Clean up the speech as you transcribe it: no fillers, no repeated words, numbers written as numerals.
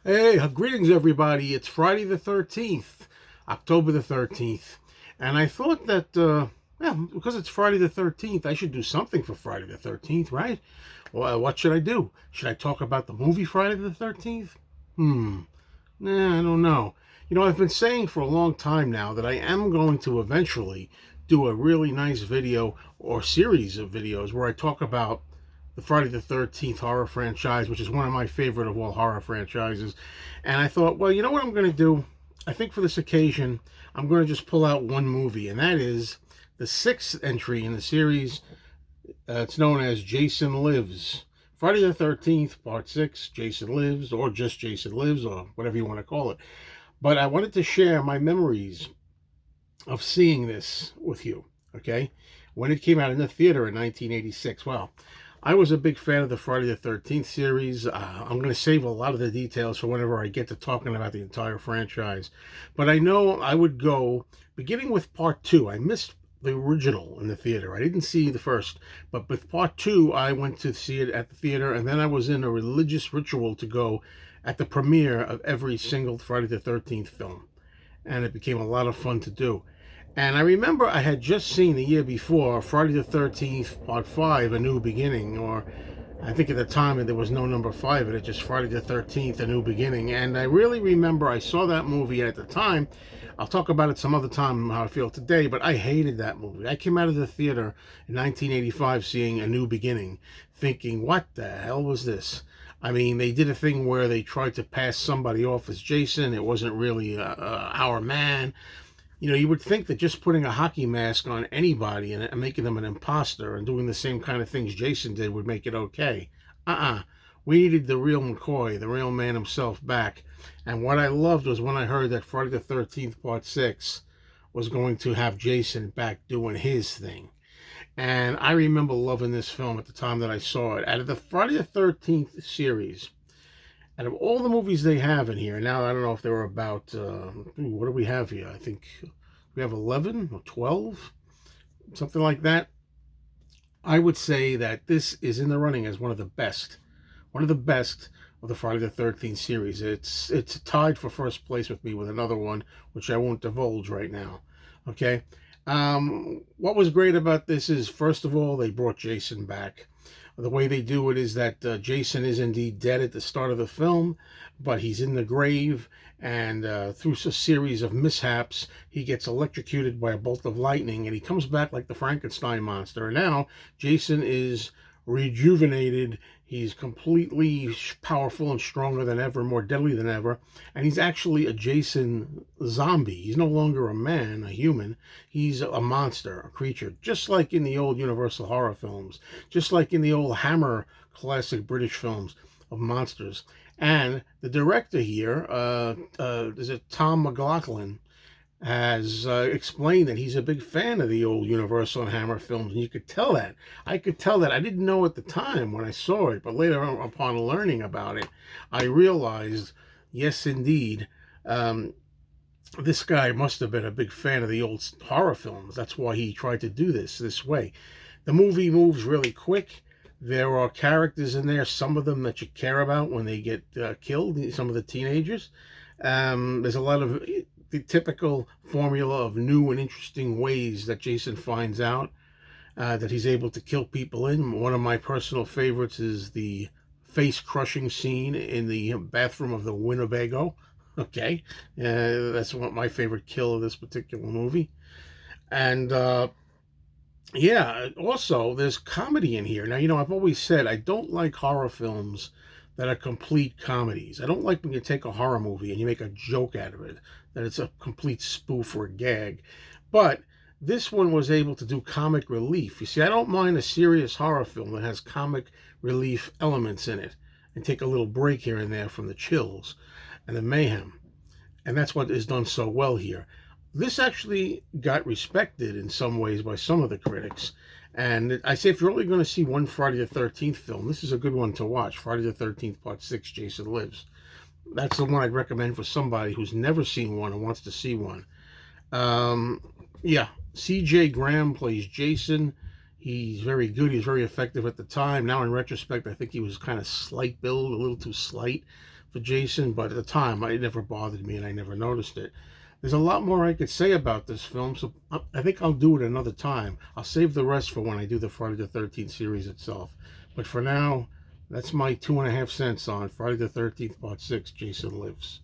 Hey, greetings everybody. It's Friday the 13th, October the 13th. And I thought that, because it's Friday the 13th, I should do something for Friday the 13th, right? Well, what should I do? Should I talk about the movie Friday the 13th? Nah, I don't know. I've been saying for a long time now that I am going to eventually do a really nice video or series of videos where I talk about the Friday the 13th horror franchise, which is one of my favorite of all horror franchises. And I thought, well, you know what I'm going to do? I think for this occasion, I'm going to just pull out one movie, and that is the sixth entry in the series. It's known as Jason Lives. Friday the 13th, Part 6, Jason Lives, or just Jason Lives, or whatever you want to call it. But I wanted to share my memories of seeing this with you, okay? When it came out in the theater in 1986. Well, I was a big fan of the Friday the 13th series. I'm going to save a lot of the details for whenever I get to talking about the entire franchise. But I know I would go, beginning with Part 2. I missed the original in the theater. I didn't see the first. But with Part 2, I went to see it at the theater. And then I was in a religious ritual to go at the premiere of every single Friday the 13th film. And it became a lot of fun to do. And I remember I had just seen the year before Friday the 13th, Part 5, A New Beginning, or I think at the time there was no number 5 in it, just Friday the 13th, A New Beginning. And I really remember I saw that movie at the time. I'll talk about it some other time, how I feel today, but I hated that movie. I came out of the theater in 1985 seeing A New Beginning, thinking, what the hell was this? I mean, they did a thing where they tried to pass somebody off as Jason. It wasn't really our man. You would think that just putting a hockey mask on anybody and making them an imposter and doing the same kind of things Jason did would make it okay. We needed the real McCoy, the real man himself, back. And what I loved was when I heard that Friday the 13th, Part 6 was going to have Jason back doing his thing. And I remember loving this film at the time that I saw it. Out of the Friday the 13th series, out of all the movies they have in here, now I don't know if there were about, what do we have here? I think we have 11 or 12, something like that. I would say that this is in the running as one of the best of the Friday the 13th series. It's tied for first place with me with another one, which I won't divulge right now. Okay. What was great about this is, first of all, they brought Jason back. The way they do it is that Jason is indeed dead at the start of the film, but he's in the grave, and through a series of mishaps, he gets electrocuted by a bolt of lightning, and he comes back like the Frankenstein monster. And now Jason is rejuvenated. He's completely powerful and stronger than ever, more deadly than ever. And he's actually a Jason zombie. He's no longer a man, a human. He's a monster, a creature, just like in the old Universal horror films, just like in the old Hammer classic British films of monsters. And the director here, is it Tom McLaughlin, has explained that he's a big fan of the old Universal and Hammer films, and you could tell that. I could tell that. I didn't know at the time when I saw it, but later on, upon learning about it, I realized, yes, indeed, this guy must have been a big fan of the old horror films. That's why he tried to do this way. The movie moves really quick. There are characters in there, some of them that you care about when they get killed, some of the teenagers. There's a lot of the typical formula of new and interesting ways that Jason finds out that he's able to kill people in. One of my personal favorites is the face-crushing scene in the bathroom of the Winnebago. Okay, that's what my favorite kill of this particular movie. And yeah, also there's comedy in here. Now, I've always said I don't like horror films that are complete comedies. I don't like when you take a horror movie and you make a joke out of it, that it's a complete spoof or a gag. But this one was able to do comic relief. You see, I don't mind a serious horror film that has comic relief elements in it and take a little break here and there from the chills and the mayhem. And that's what is done so well here. This actually got respected in some ways by some of the critics. And I say, if you're only going to see one Friday the 13th film, this is a good one to watch. Friday the 13th, Part 6, Jason Lives. That's the one I'd recommend for somebody who's never seen one and wants to see one. Yeah, C.J. Graham plays Jason. He's very good. He was very effective at the time. Now, in retrospect, I think he was kind of slight build, a little too slight for Jason, but at the time it never bothered me and I never noticed it. There's a lot more I could say about this film, so I think I'll do it another time. I'll save the rest for when I do the Friday the 13th series itself. But for now, that's my 2.5 cents on Friday the 13th, Part 6, Jason Lives.